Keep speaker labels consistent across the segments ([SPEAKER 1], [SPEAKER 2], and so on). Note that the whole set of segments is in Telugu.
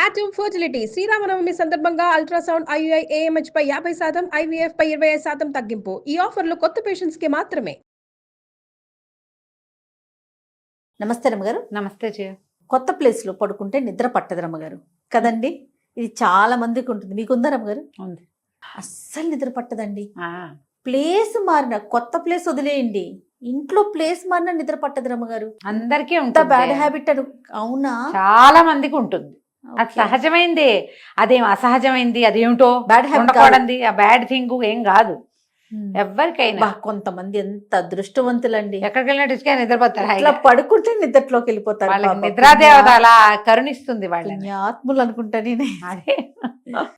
[SPEAKER 1] ఆటమ్ ఫర్టిలిటీ శ్రీరామనవమి సందర్భంగా అల్ట్రాసౌండ్ ఐయుఐ ఏఎంహెచ్ పై 50%, ఐవీఎఫ్ పై 25% తగ్గింపు. ఈ ఆఫర్లు కొత్త పేషెంట్స్ కి మాత్రమే.
[SPEAKER 2] నమస్తే రమ్మగారు.
[SPEAKER 3] నమస్తే జయ.
[SPEAKER 2] కొత్త ప్లేస్ లో పడుకుంటే నిద్ర పట్టదు రమ్మగారు కదండి. ఇది చాలా మందికి ఉంటుంది. మీకుందా రమ్మగారు?
[SPEAKER 3] ఉంది.
[SPEAKER 2] అస్సలు నిద్ర పట్టదండి. ప్లేస్ మారిన, కొత్త ప్లేస్ వదిలేయండి, ఇంట్లో ప్లేస్ మారిన నిద్ర పట్టదు రమ్మగారు.
[SPEAKER 3] అందరికీ
[SPEAKER 2] అంత
[SPEAKER 3] ఉంటుంది.
[SPEAKER 2] బ్యాడ్ హ్యాబిట్ అను. అవునా?
[SPEAKER 3] చాలా మందికి ఉంటుంది. అది
[SPEAKER 2] Okay.
[SPEAKER 3] సహజమైంది. అదేం అసహజమైంది, అదేమిటో
[SPEAKER 2] బ్యాడ్ హ్యాబిట్
[SPEAKER 3] ఉండకూడదు. ఆ బ్యాడ్ థింగ్ ఏం కాదు ఎవరికైనా.
[SPEAKER 2] కొంతమంది ఎంత అదృష్టవంతులండి.
[SPEAKER 3] ఎక్కడికి వెళ్ళినా డిస్కా నిద్రపోతారు.
[SPEAKER 2] ఇట్లా పడుకుంటే నిద్రలోకి వెళ్ళిపోతారు.
[SPEAKER 3] వాళ్ళకి
[SPEAKER 2] పాపం.
[SPEAKER 3] నిద్రాదేవత అలా కరుణిస్తుంది వాళ్ళని.
[SPEAKER 2] ఆత్ములు అనుకుంటా నేనే.
[SPEAKER 3] అదే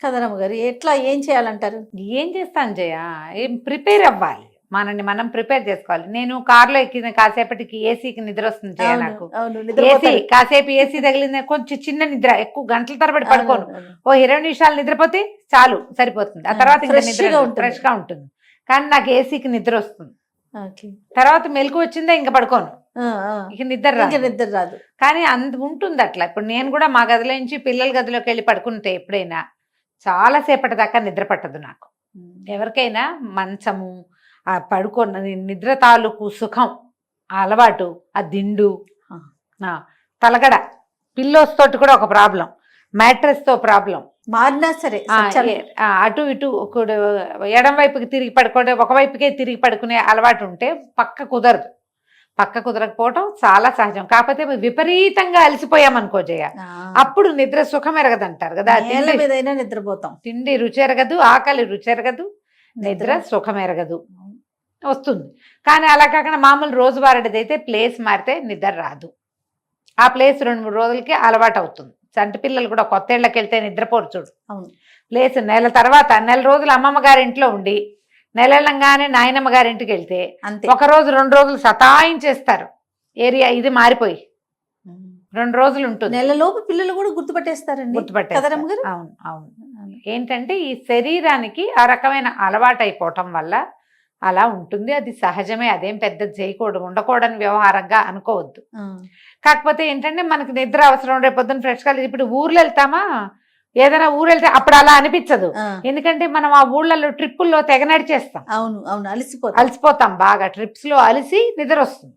[SPEAKER 2] కదా రమ్మగారు. ఎట్లా ఏం చేయాలంటారు?
[SPEAKER 3] ఏం చేస్తాను జయ, ఏం ప్రిపేర్ అవ్వాలి, మనల్ని మనం ప్రిపేర్ చేసుకోవాలి. నేను కారులో ఎక్కిన కాసేపటికి ఏసీకి నిద్ర వస్తుంది జయ.
[SPEAKER 2] అవును,
[SPEAKER 3] నాకు
[SPEAKER 2] అవును,
[SPEAKER 3] ఏసీ
[SPEAKER 2] నిద్రపోతారు.
[SPEAKER 3] కాసేపు ఏసీ తగిలింది, కొంచెం చిన్న నిద్ర, ఎక్కువ గంటల తరబడి పడుకోను.
[SPEAKER 2] అవును, అవును.
[SPEAKER 3] ఓ 20 నిమిషాలు నిద్రపోతే చాలు, సరిపోతుంది. ఆ తర్వాత ఇంకా
[SPEAKER 2] Fresh
[SPEAKER 3] నిద్ర
[SPEAKER 2] గా ఉంటుంది.
[SPEAKER 3] ఫ్రెష్ గా ఉంటుంది. కానీ నాకు ఏసీకి నిద్ర వస్తుంది.
[SPEAKER 2] Okay.
[SPEAKER 3] తర్వాత మెలకు వచ్చిందా ఇంకా పడుకోను,
[SPEAKER 2] ఆ, ఆ.
[SPEAKER 3] ఇక నిద్ర
[SPEAKER 2] ఇంకా
[SPEAKER 3] రాదు.
[SPEAKER 2] నిద్ర రాదు.
[SPEAKER 3] కానీ అంత ఉంటుంది అట్లా. ఇప్పుడు నేను కూడా మా గదిలో నుంచి పిల్లల గదిలోకి వెళ్ళి పడుకుంటే ఎప్పుడైనా చాలా సేపటి దాకా నిద్ర పట్టదు నాకు. ఎవరికైనా మంచము, ఆ పడుకున్న నిద్ర తాలూకు సుఖం, ఆ అలవాటు, ఆ దిండు, ఆ తలగడ, పిల్లోస్ తోటి కూడా ఒక ప్రాబ్లం, మ్యాట్రెస్ తో ప్రాబ్లం.
[SPEAKER 2] మారినా సరే
[SPEAKER 3] అటు ఇటు ఎడం వైపుకి తిరిగి పడుకోవడం, ఒకవైపుకే తిరిగి పడుకునే అలవాటు ఉంటే పక్క కుదరదు. పక్క కుదరకపోవటం చాలా సహజం. కాకపోతే విపరీతంగా అలసిపోయామనుకో జయ, అప్పుడు నిద్ర సుఖం ఎరగదంటారు కదా.
[SPEAKER 2] నేల మీదైనా నిద్రపోతాం.
[SPEAKER 3] తిండి రుచి ఎరగదు, ఆకలి రుచి ఎరగదు, నిద్ర సుఖం ఎరగదు, వస్తుంది. కానీ అలా కాకుండా మామూలు రోజువారీది అయితే ప్లేస్ మారితే నిద్ర రాదు. ఆ ప్లేస్ 2-3 రోజులకి అలవాటు అవుతుంది. చంటి పిల్లలు కూడా కొత్త ఇళ్ళకి వెళ్తే నిద్రపోరు చూడు.
[SPEAKER 2] అవును.
[SPEAKER 3] ప్లేస్ నెల రోజులు అమ్మమ్మ గారి ఇంట్లో ఉండి నెలలంగానే నాయనమ్మ గారి ఇంటికి వెళ్తే
[SPEAKER 2] అంతే.
[SPEAKER 3] 1 రోజు 2 రోజులు సతాయించేస్తారు. ఏరియా ఇది మారిపోయి 2 రోజులు ఉంటుంది.
[SPEAKER 2] నెలలోపు పిల్లలు కూడా గుర్తుపట్టేస్తారండి.
[SPEAKER 3] గుర్తుపట్టేస్తారు. అవును అవును. ఏంటంటే ఈ శరీరానికి ఆ రకమైన అలవాటు అయిపోవటం వల్ల అలా ఉంటుంది. అది సహజమే, అదేం పెద్ద చేయకూడదు, ఉండకూడని వ్యవహారంగా అనుకోవద్దు. కాకపోతే ఏంటంటే మనకి నిద్ర అవసరం. రేపు పొద్దున్న ఫ్రెష్ గా, ఇప్పుడు ఊర్లో వెళ్తామా, ఏదైనా ఊరు వెళ్తే అప్పుడు అలా అనిపించదు. ఎందుకంటే మనం ఆ ఊళ్ళలో ట్రిప్పుల్లో తెగ నడిచేస్తాం.
[SPEAKER 2] అవును అవును,
[SPEAKER 3] అలసిపోతాం బాగా. ట్రిప్స్ లో అలిసి నిద్ర వస్తుంది.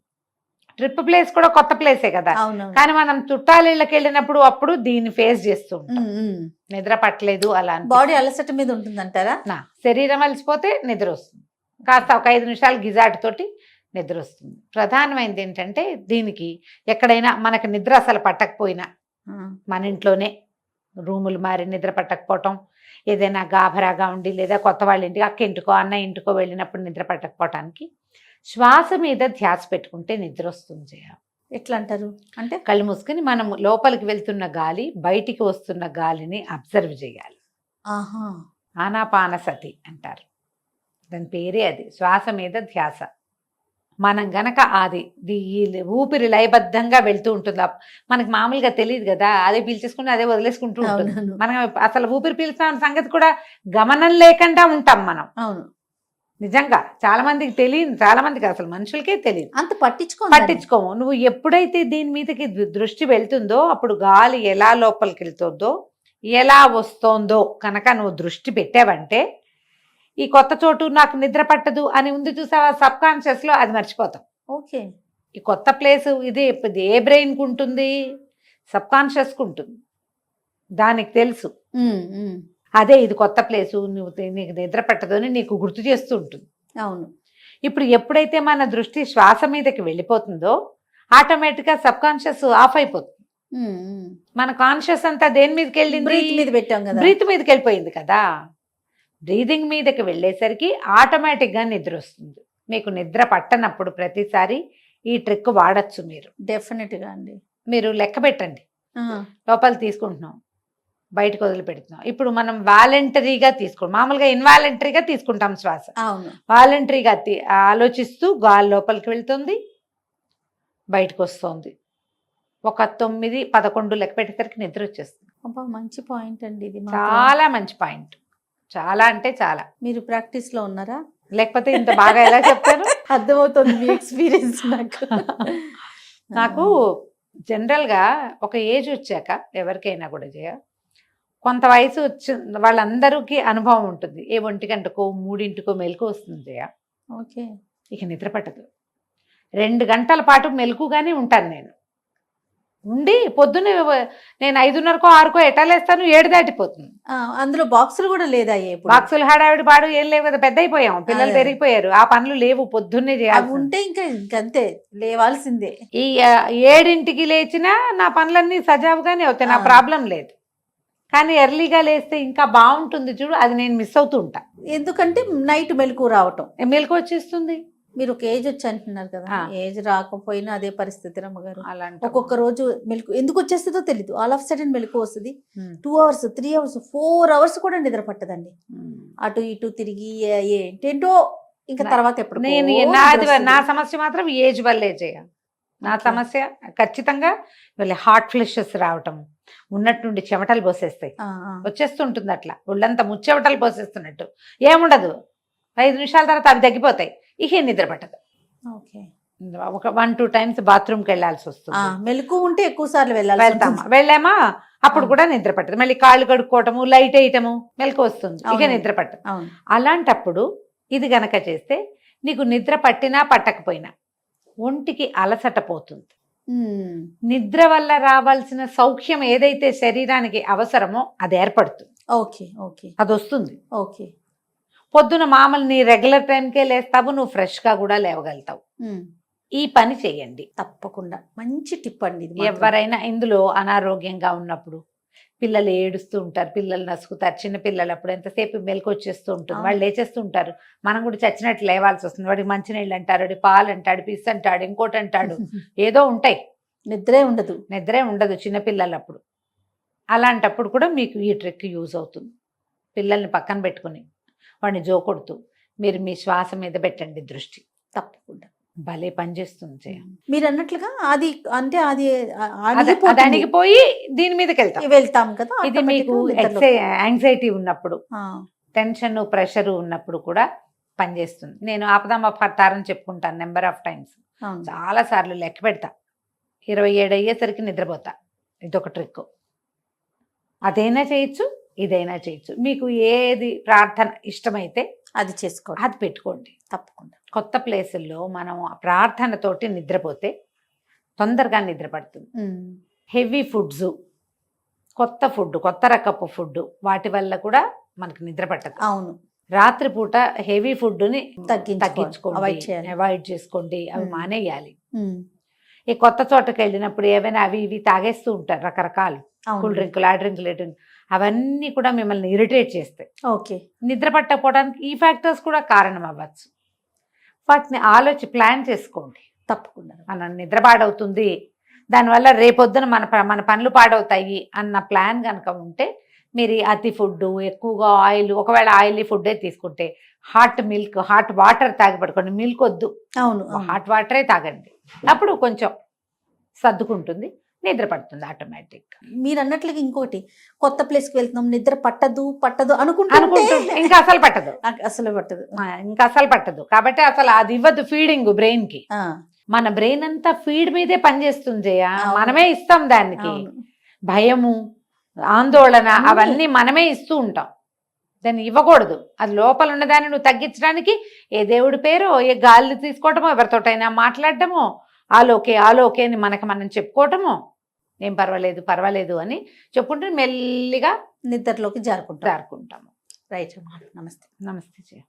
[SPEAKER 3] ట్రిప్ ప్లేస్ కూడా కొత్త ప్లేసే కదా. కానీ మనం చుట్టాలిళ్ళకి వెళ్ళినప్పుడు అప్పుడు దీన్ని ఫేస్ చేస్తూ ఉంటాం. నిద్ర పట్టలేదు అలా,
[SPEAKER 2] బాడీ అలసట మీద ఉంటుందంటారా?
[SPEAKER 3] శరీరం అలసిపోతే నిద్ర వస్తుంది. కాస్త ఒక 5 నిమిషాలు గిజాటుతోటి నిద్ర వస్తుంది. ప్రధానమైనది ఏంటంటే దీనికి ఎక్కడైనా మనకు నిద్ర అసలు పట్టకపోయినా, మన ఇంట్లోనే రూములు మారి నిద్ర పట్టకపోవటం, ఏదైనా గాభరాగా ఉండి, లేదా కొత్త వాళ్ళ ఇంటికి, అక్క ఇంటికో అన్న ఇంటికో వెళ్ళినప్పుడు నిద్ర పట్టకపోవటానికి శ్వాస మీద ధ్యాస పెట్టుకుంటే నిద్ర వస్తుంది జయ.
[SPEAKER 2] ఎట్లా అంటారు అంటే?
[SPEAKER 3] కళ్ళు మూసుకుని మనం లోపలికి వెళ్తున్న గాలి, బయటికి వస్తున్న గాలిని అబ్జర్వ్ చేయాలి. ఆనాపానసతి అంటారు, దాని పేరే అది. శ్వాస మీద ధ్యాస. మనం గనక అది ఊపిరి లయబద్ధంగా వెళ్తూ ఉంటుంది. మనకి మామూలుగా తెలియదు కదా, అదే పీల్చేసుకుంటే అదే వదిలేసుకుంటూ ఉంటుంది. మనం అసలు ఊపిరి పీల్చుతామన్న సంగతి కూడా గమనం లేకుండా ఉంటాం మనం.
[SPEAKER 2] అవును,
[SPEAKER 3] నిజంగా చాలా మందికి తెలియదు, చాలా మందికి అసలు మనుషులకే తెలియదు,
[SPEAKER 2] అంత
[SPEAKER 3] పట్టించుకోము. నువ్వు ఎప్పుడైతే దీని మీదకి దృష్టి వెళ్తుందో అప్పుడు గాలి ఎలా లోపలికి వెళ్తుందో, ఎలా వస్తోందో కనుక నువ్వు దృష్టి పెట్టావంటే, ఈ కొత్త చోటు నాకు నిద్ర పట్టదు అని ఉంది చూసావా, సబ్ కాన్షియస్ లో అది మర్చిపోతాం.
[SPEAKER 2] ఓకే.
[SPEAKER 3] ఈ కొత్త ప్లేస్ ఇది ఏ బ్రెయిన్కి ఉంటుంది? సబ్ కాన్షియస్కి ఉంటుంది. దానికి తెలుసు అదే ఇది కొత్త ప్లేసు, నీకు నిద్ర పట్టదు అని నీకు గుర్తు చేస్తూ ఉంటుంది.
[SPEAKER 2] అవును.
[SPEAKER 3] ఇప్పుడు ఎప్పుడైతే మన దృష్టి శ్వాస మీదకి వెళ్ళిపోతుందో ఆటోమేటిక్గా సబ్ కాన్షియస్ ఆఫ్ అయిపోతుంది. మన కాన్షియస్ అంతా దేని మీదకి వెళ్ళింది?
[SPEAKER 2] బ్రీత్ మీద పెట్టాం కదా,
[SPEAKER 3] బ్రీత్ మీదకి వెళ్ళిపోయింది కదా. బ్రీదింగ్ మీదకి వెళ్ళేసరికి ఆటోమేటిక్గా నిద్ర వస్తుంది. మీకు నిద్ర పట్టనప్పుడు ప్రతిసారి ఈ ట్రిక్ వాడచ్చు మీరు.
[SPEAKER 2] డెఫినెట్గా అండి.
[SPEAKER 3] మీరు లెక్క పెట్టండి, లోపలికి తీసుకుంటున్నాం, బయటకు వదిలిపెడుతున్నాం. ఇప్పుడు మనం వాలంటరీగా మామూలుగా ఇన్వాలంటరీగా తీసుకుంటాం శ్వాస. వాలంటరీగా ఆలోచిస్తూ గాలి లోపలికి వెళ్తుంది, బయటకు వస్తుంది. ఒక 9-11 లెక్క పెట్టేసరికి నిద్ర వచ్చేస్తుంది.
[SPEAKER 2] మంచి పాయింట్ అండి ఇది,
[SPEAKER 3] చాలా మంచి పాయింట్. చాలా అంటే చాలా.
[SPEAKER 2] మీరు ప్రాక్టీస్ లో ఉన్నారా?
[SPEAKER 3] లేకపోతే ఇంత బాగా ఎలా చెప్తారు?
[SPEAKER 2] అర్థమవుతుంది మీ ఎక్స్పీరియన్స్
[SPEAKER 3] నాకు జనరల్గా ఒక ఏజ్ వచ్చాక ఎవరికైనా కూడా కొంత వయసు వచ్చి వాళ్ళందరికీ అనుభవం ఉంటుంది. ఏ 1 గంటకో 3 మెలకు వస్తుంది జయ.
[SPEAKER 2] ఓకే.
[SPEAKER 3] ఇక నిద్ర పట్టదు. 2 గంటల పాటు మెలకుగానే ఉంటాను నేను. ఉండి పొద్దున్నే నేను 5:30కో 6కో ఎటాలేస్తాను, 7 దాటిపోతుంది.
[SPEAKER 2] అందులో బాక్సులు కూడా లేదా ఇప్పుడు?
[SPEAKER 3] బాక్సులు హడావిడి పాడు ఏం లేవు కదా, పెద్ద అయిపోయాం, పిల్లలు
[SPEAKER 2] అదే.
[SPEAKER 3] పెరిగిపోయారు, ఆ పనులు లేవు, పొద్దున్నే
[SPEAKER 2] అవి
[SPEAKER 3] చేయాలి.
[SPEAKER 2] ఉంటే ఇంకా ఇంకంతే లేవాల్సిందే.
[SPEAKER 3] ఈ 7ంటికి లేచినా నా పనులన్నీ సజావుగానే అవుతాయి, నా
[SPEAKER 2] ఆ.
[SPEAKER 3] ప్రాబ్లం లేదు. కానీ ఎర్లీగా లేస్తే ఇంకా బాగుంటుంది చూడు, అది నేను మిస్ అవుతూ ఉంటా.
[SPEAKER 2] ఎందుకంటే నైట్ మెలకు రావటం.
[SPEAKER 3] మెలకు వచ్చేస్తుంది.
[SPEAKER 2] మీరు ఒక ఏజ్ వచ్చి అంటున్నారు కదా,
[SPEAKER 3] ఆ.
[SPEAKER 2] ఏజ్ రాకపోయినా అదే పరిస్థితి రమ్మగారు.
[SPEAKER 3] అలాంటి
[SPEAKER 2] ఒక్కొక్క రోజు మెలకు ఎందుకు వచ్చేస్తుందో తెలీదు. ఆల్ ఆఫ్ సడన్ మెలకు వస్తుంది. 2 hours 3 hours 4 hours కూడా నిద్ర పట్టదండి. అటు ఇటు తిరిగి ఏంటేంటో ఇంకా తర్వాత ఎప్పుడు
[SPEAKER 3] నేను నా సమస్య మాత్రం ఏజ్ వల్లే చేయాలి. నా
[SPEAKER 2] Okay.
[SPEAKER 3] సమస్య ఖచ్చితంగా వీళ్ళ హార్ట్ ఫ్లెషెస్ రావటం, ఉన్నట్టుండి చెమటలు పోసేస్తాయి, వచ్చేస్తుంటుంది అట్లా, ఒళ్ళంతా ముచ్చెమటలు పోసేస్తున్నట్టు. ఏముండదు, 5 నిమిషాల తర్వాత అవి తగ్గిపోతాయి, ఇక నిద్ర పట్టదు.
[SPEAKER 2] ఓకే.
[SPEAKER 3] ఒక 1-2 times బాత్రూమ్కి వెళ్ళాల్సి వస్తుంది.
[SPEAKER 2] మెలకు ఉంటే ఎక్కువ సార్లు వెళ్ళాలి.
[SPEAKER 3] వెళ్ళామా అప్పుడు కూడా నిద్ర పట్టదు. మళ్ళీ కాళ్ళు కడుక్కోవటము, లైట్ వేయటము, మెలకు వస్తుంది, ఇక
[SPEAKER 2] అవును.
[SPEAKER 3] నిద్ర పట్టదు.
[SPEAKER 2] అవును.
[SPEAKER 3] అలాంటప్పుడు ఇది గనక చేస్తే నీకు నిద్ర పట్టినా పట్టకపోయినా ఒంటికి అలసట పోతుంది. నిద్ర వల్ల రావాల్సిన సౌఖ్యం ఏదైతే శరీరానికి అవసరమో అది ఏర్పడుతుంది.
[SPEAKER 2] ఓకే. ఓకే.
[SPEAKER 3] అది వస్తుంది.
[SPEAKER 2] ఓకే.
[SPEAKER 3] పొద్దున మామూలు నీ రెగ్యులర్ టైంకే లేస్తావు, నువ్వు ఫ్రెష్గా కూడా లేవగలుగుతావు. ఈ పని చేయండి
[SPEAKER 2] తప్పకుండా. మంచి టిప్ అండి ఇది మాత్రం.
[SPEAKER 3] ఎవరైనా ఇందులో అనారోగ్యంగా ఉన్నప్పుడు పిల్లలు ఏడుస్తూ ఉంటారు, పిల్లలు నసుకుతారు, చిన్న పిల్లలు అప్పుడు ఎంతసేపు మెలకు వచ్చేస్తూ ఉంటుంది, వాళ్ళు లేచేస్తూ ఉంటారు, మనం కూడా చచ్చినట్టు లేవాల్సి వస్తుంది. వాడికి మంచినీళ్ళు అంటారు, వాడి పాలు అంటాడు, పిస్ అంటాడు, ఇంకోటి అంటాడు, ఏదో ఉంటాయి,
[SPEAKER 2] నిద్రే ఉండదు.
[SPEAKER 3] నిద్రే ఉండదు చిన్నపిల్లలు అప్పుడు. అలాంటప్పుడు కూడా మీకు ఈ ట్రిక్ యూజ్ అవుతుంది. పిల్లల్ని పక్కన పెట్టుకుని వాడిని జోకొడుతూ మీరు మీ శ్వాస మీద పెట్టండి దృష్టి,
[SPEAKER 2] తప్పకుండా
[SPEAKER 3] భలే పనిచేస్తుంది జయ.
[SPEAKER 2] మీరు అన్నట్లుగా అది అంటే అది
[SPEAKER 3] అది అణిగిపోయి దీని మీదకి వెళ్తాం.
[SPEAKER 2] వెళ్తాం కదా.
[SPEAKER 3] ఇది మీకు యాంగ్జైటీ ఉన్నప్పుడు, టెన్షన్ ప్రెషర్ ఉన్నప్పుడు కూడా పనిచేస్తుంది. నేను ఆపదామపడతారని చెప్పుకుంటాను నెంబర్ ఆఫ్ టైమ్స్, చాలా సార్లు లెక్క పెడతా. 27 అయ్యేసరికి నిద్రపోతా. ఇదొక ట్రిక్. అదైనా చేయొచ్చు, ఇదైనా చేయొచ్చు. మీకు ఏది ప్రార్థన ఇష్టమైతే
[SPEAKER 2] అది చేసుకోండి,
[SPEAKER 3] అది పెట్టుకోండి.
[SPEAKER 2] తప్పకుండా.
[SPEAKER 3] కొత్త ప్లేసుల్లో మనం ప్రార్థనతోటి నిద్రపోతే తొందరగా నిద్ర పడుతుంది. హెవీ ఫుడ్స్, కొత్త ఫుడ్, కొత్త రకపు ఫుడ్, వాటి వల్ల కూడా మనకు నిద్ర పట్టదు.
[SPEAKER 2] అవును.
[SPEAKER 3] రాత్రిపూట హెవీ ఫుడ్ని
[SPEAKER 2] తగ్గించుకోండి,
[SPEAKER 3] అవాయిడ్ చేసుకోండి, అవి మానేయాలి. ఈ కొత్త చోటకి వెళ్ళినప్పుడు ఏవైనా అవి ఇవి తాగేస్తూ ఉంటారు, రకరకాలు కూల్ డ్రింకులు, ఆ డ్రింకులు, అవన్నీ కూడా మిమ్మల్ని ఇరిటేట్ చేస్తాయి.
[SPEAKER 2] ఓకే.
[SPEAKER 3] నిద్ర పట్టకపోవడానికి ఈ ఫ్యాక్టర్స్ కూడా కారణం అవ్వచ్చు. వాటిని ప్లాన్ చేసుకోండి.
[SPEAKER 2] తప్పకుండా.
[SPEAKER 3] మన నిద్ర పాడవుతుంది, దానివల్ల రేపొద్దున మన పనులు పాడవుతాయి అన్న ప్లాన్ కనుక ఉంటే మీరు అతి ఫుడ్, ఎక్కువగా ఆయిల్, ఒకవేళ ఆయిలీ ఫుడ్డే తీసుకుంటే హాట్ మిల్క్, హాట్ వాటర్ తాగి పడుకోండి. మిల్క్ వద్దు,
[SPEAKER 2] అవును,
[SPEAKER 3] హాట్ వాటరే తాగండి. అప్పుడు కొంచెం సర్దుకుంటుంది, నిద్ర పడుతుంది ఆటోమేటిక్.
[SPEAKER 2] మీరు అన్నట్లుగా ఇంకోటి, కొత్త ప్లేస్ కి వెళ్తున్నాం, నిద్ర పట్టదు అనుకుంటే
[SPEAKER 3] ఇంకా అసలు పట్టదు,
[SPEAKER 2] అసలు పట్టదు,
[SPEAKER 3] ఇంకా అసలు పట్టదు. కాబట్టి అసలు అది ఇవ్వద్దు ఫీడింగ్ బ్రెయిన్ కి. మన బ్రెయిన్ అంతా ఫీడ్ మీదే పనిచేస్తుంది జయ, మనమే ఇస్తాం దానికి. భయము, ఆందోళన అవన్నీ మనమే ఇస్తూ ఉంటాం, దాన్ని ఇవ్వకూడదు. అది లోపల ఉన్నదాన్ని నువ్వు తగ్గించడానికి ఏ దేవుడి పేరో, ఏ గాలి తీసుకోవటమో, ఎవరితోటైనా మాట్లాడటమో, ఆలోకే అని మనం చెప్పుకోవటమో, ఏం పర్వాలేదు అని చెప్పుకుంటే మెల్లిగా
[SPEAKER 2] నిద్రలోకి జారుకుంటాము.
[SPEAKER 3] జారుకుంటాము.
[SPEAKER 2] రైట్. నమస్తే.
[SPEAKER 3] నమస్తే జయ.